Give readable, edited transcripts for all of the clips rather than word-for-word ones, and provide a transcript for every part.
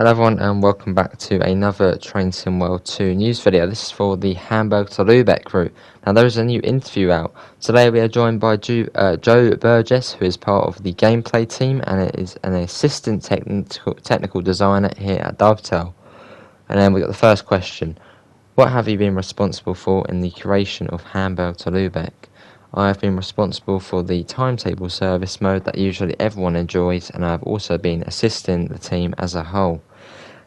Hello everyone and welcome back to another Train Sim World 2 news video. This is for the Hamburg to Lubeck route. Now there is a new interview out. Today we are joined by Joe Burgess, who is part of the gameplay team and is an assistant technical designer here at Dovetail. And then we got the first question. What have you been responsible for in the creation of Hamburg to Lubeck? I have been responsible for the timetable service mode that usually everyone enjoys, and I have also been assisting the team as a whole.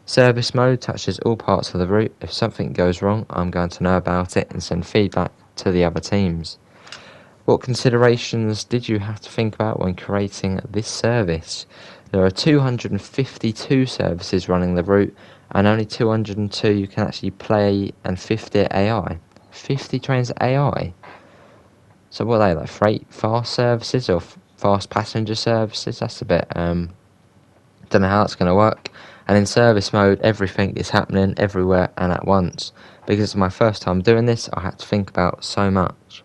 Service mode touches all parts of the route. If something goes wrong, I'm going to know about it and send feedback to the other teams. What considerations did you have to think about when creating this service? There are 252 services running the route, and only 202 you can actually play, and 50 AI. 50 trains AI? So what are they, like freight fast services or fast passenger services? That's a bit, don't know how that's going to work. And in service mode, everything is happening everywhere and at once. Because it's my first time doing this, I had to think about so much.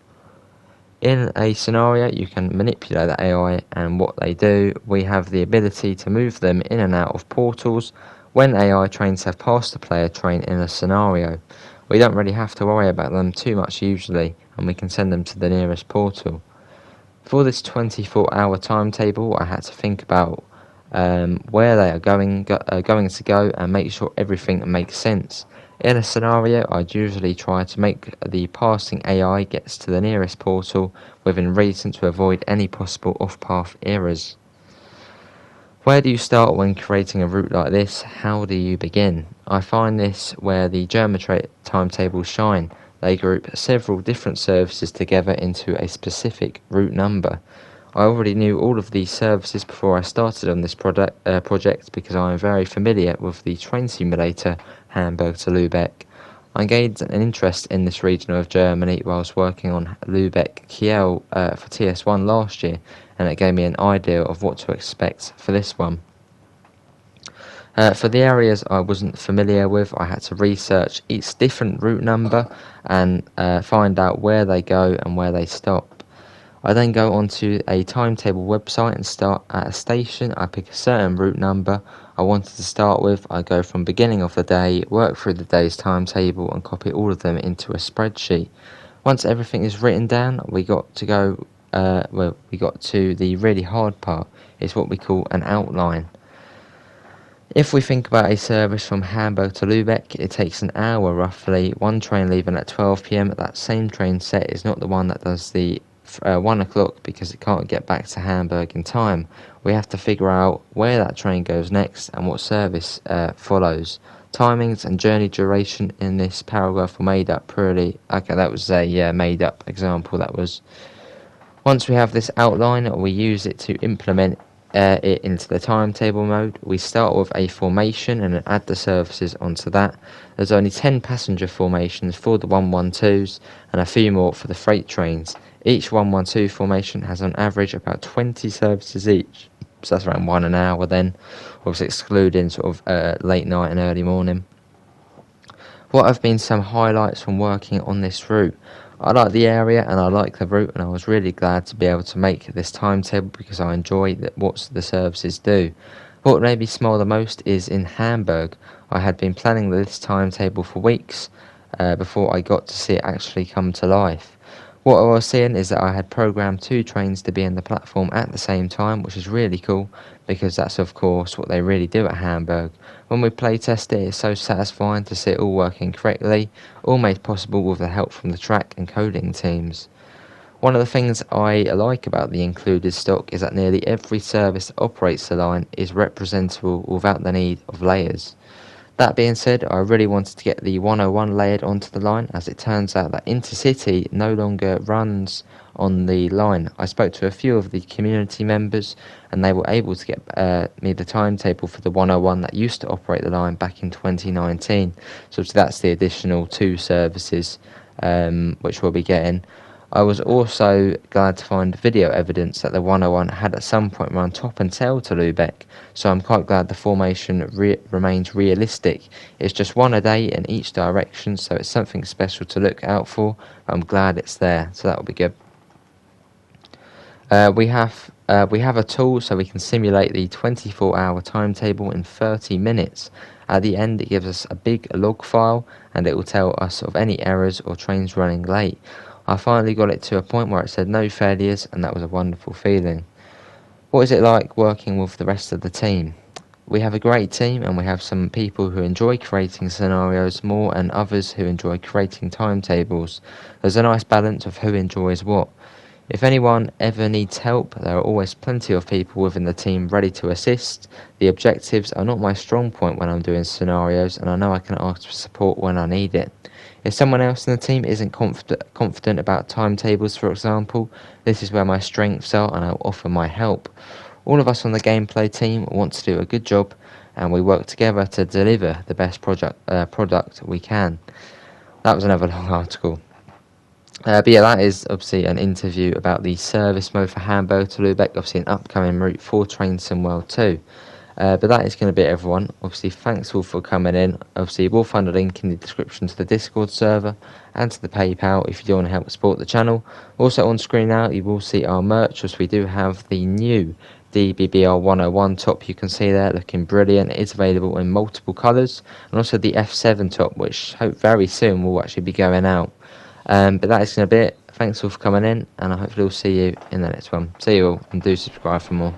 In a scenario, you can manipulate the AI and what they do. We have the ability to move them in and out of portals when AI trains have passed the player train in a scenario. We don't really have to worry about them too much usually, and we can send them to the nearest portal. For this 24-hour timetable, I had to think about where they are going to go and make sure everything makes sense. In a scenario, I'd usually try to make the passing AI gets to the nearest portal within reason to avoid any possible off-path errors. Where do you start when creating a route like this? How do you begin? I find this where the geometry timetables shine. They group several different services together into a specific route number. I already knew all of these services before I started on this project because I am very familiar with the train simulator Hamburg to Lübeck. I gained an interest in this region of Germany whilst working on Lübeck Kiel for TS1 last year, and it gave me an idea of what to expect for this one. For the areas I wasn't familiar with, I had to research each different route number and find out where they go and where they stop. I then go onto a timetable website and start at a station. I pick a certain route number I wanted to start with. I go from beginning of the day, work through the day's timetable and copy all of them into a spreadsheet. Once everything is written down, we got to the really hard part. It's what we call an outline. If we think about a service from Hamburg to Lübeck, it takes an hour roughly. One train leaving at 12 p.m. That same train set is not the one that does the 1 o'clock because it can't get back to Hamburg in time. We have to figure out where that train goes next and what service follows. Timings and journey duration in this paragraph were made up purely. Okay, that was a made up example. That was. Once we have this outline, we use it to implement it into the timetable mode. We start with a formation and then add the services onto that. There's only 10 passenger formations for the 112s and a few more for the freight trains. Each 112 formation has on average about 20 services each, so that's around 1 an hour then, obviously excluding sort of late night and early morning. What have been some highlights from working on this route? I like the area and I like the route, and I was really glad to be able to make this timetable because I enjoy what the services do. What made me smile the most is in Hamburg. I had been planning this timetable for weeks before I got to see it actually come to life. What I was seeing is that I had programmed 2 trains to be in the platform at the same time, which is really cool because that's of course what they really do at Hamburg. When we playtest it, it's so satisfying to see it all working correctly, all made possible with the help from the track and coding teams. One of the things I like about the included stock is that nearly every service that operates the line is representable without the need of layers. That being said, I really wanted to get the 101 layered onto the line, as it turns out that Intercity no longer runs on the line. I spoke to a few of the community members and they were able to get me the timetable for the 101 that used to operate the line back in 2019. So that's the additional 2 services which we'll be getting. I was also glad to find video evidence that the 101 had at some point run top and tail to Lübeck, so I'm quite glad the formation remains realistic. It's just 1 a day in each direction, so it's something special to look out for. I'm glad it's there, so that'll be good. We have a tool so we can simulate the 24-hour timetable in 30 minutes. At the end, it gives us a big log file, and it will tell us of any errors or trains running late. I finally got it to a point where it said no failures, and that was a wonderful feeling. What is it like working with the rest of the team? We have a great team, and we have some people who enjoy creating scenarios more and others who enjoy creating timetables. There's a nice balance of who enjoys what. If anyone ever needs help, there are always plenty of people within the team ready to assist. The objectives are not my strong point when I'm doing scenarios, and I know I can ask for support when I need it. If someone else in the team isn't confident about timetables, for example, this is where my strengths are, and I'll offer my help. All of us on the gameplay team want to do a good job, and we work together to deliver the best product we can. That was another long article. But yeah, that is obviously an interview about the service mode for Hamburg to Lubeck, obviously an upcoming route for Train Simwell too. But that is going to be it, everyone. Obviously, thanks all for coming in. Obviously, we'll find a link in the description to the Discord server and to the PayPal if you do want to help support the channel. Also on screen now, you will see our merch, as we do have the new DBBR 101 top you can see there, looking brilliant. It is available in multiple colours, and also the F7 top, which I hope very soon will actually be going out. But that is going to be it. Thanks all for coming in, and I hopefully will see you in the next one. See you all, and do subscribe for more.